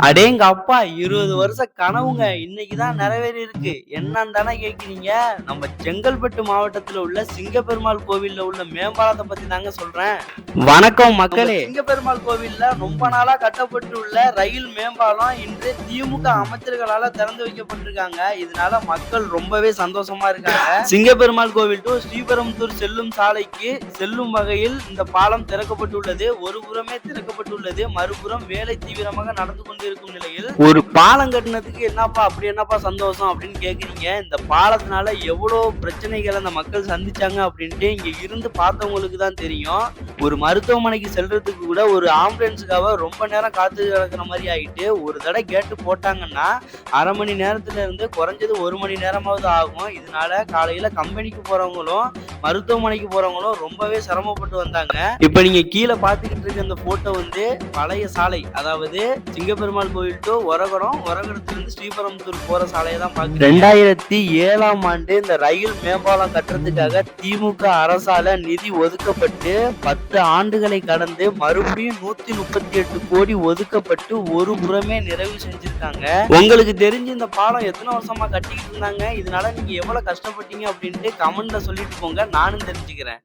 அடேங்க அப்பா! 20 வருஷ கனவுங்க. இன்னைக்கு தான் நிறைவேறி இருக்கு. என்னன்னு தானே கேட்கிறீங்க? நம்ம செங்கல்பட்டு மாவட்டத்துல உள்ள சிங்கப்பெருமாள் கோவில்ல உள்ள மேம்பாலத்த பத்தி தாங்க சொல்றேன். வணக்கம் மக்களே! சிங்கப்பெருமாள் கோவில்ல ரொம்ப நாளா கட்டப்பட்டு உள்ள ரயில் மேம்பாலம் இன்று திமுக அமைச்சர்களால திறந்து வைக்கப்பட்டிருக்காங்க. இதனால மக்கள் ரொம்பவே சந்தோஷமா இருக்காங்க. சிங்கப்பெருமாள் கோவில் டு ஸ்ரீபெரும்புதூர் செல்லும் சாலைக்கு செல்லும் வகையில் இந்த பாலம் திறக்கப்பட்டுள்ளது. ஒரு புறமே திறக்கப்பட்டுள்ளது. மறுபுறம் வேலை தீவிரமாக நடந்து கொண்டிருக்கும் நிலையில் ஒரு பாலம் கட்டினதுக்கு என்னப்பா அப்படி என்னப்பா சந்தோஷம் அப்படின்னு கேக்குறீங்க. இந்த பாலத்தினால எவ்வளவு பிரச்சனைகளை அந்த மக்கள் சந்திச்சாங்க அப்படின்ட்டு இங்க இருந்து பார்த்தவங்களுக்கு தான் தெரியும். ஒரு மருத்துவமனைக்கு செல்றதுக்கு கூட ஒரு ஆம்புலன்ஸுக்காக ரொம்ப நேரம் காத்து கிடக்குற மாதிரி ஆயிட்டு ஒரு தடவை கேட்டு போட்டாங்கன்னா அரை மணி நேரத்துல இருந்து குறைஞ்சது 1 மணி நேரமாவது ஆகும். இதனால காலையில கம்பெனிக்கு போறவங்களும் மருத்துவமனைக்கு போறவங்களும் ரொம்பவே சிரமப்பட்டு வந்தாங்க. இப்ப நீங்க கீழே பாத்துக்கிட்டு இருக்க இந்த போட்டோ வந்து பழைய சாலை, அதாவது சிங்கப்பெருமாள் கோயில் டு ஒரகடம், ஒரகடத்துல இருந்து ஸ்ரீபெரும்புதூர் போற சாலையை தான் பாக்குறீங்க. 2007ஆம் ஆண்டு இந்த ரயில் மேம்பாலம் கட்டுறதுக்காக திமுக அரசால நிதி ஒதுக்கப்பட்டு 10 ஆண்டுகளை கடந்து மறுபடியும் 138 கோடி ஒதுக்கப்பட்டு ஒரு புறமே நிறைவு செஞ்சிருக்காங்க. உங்களுக்கு தெரிஞ்சு இந்த பாலம் எத்தனை வருஷமா கட்டிக்கிட்டு இருந்தாங்க, இதனால நீங்க எவ்வளவு கஷ்டப்பட்டீங்க அப்படின்ட்டு கமெண்ட்ல சொல்லிட்டு போங்க, நானும் தெரிஞ்சுக்கிறேன்.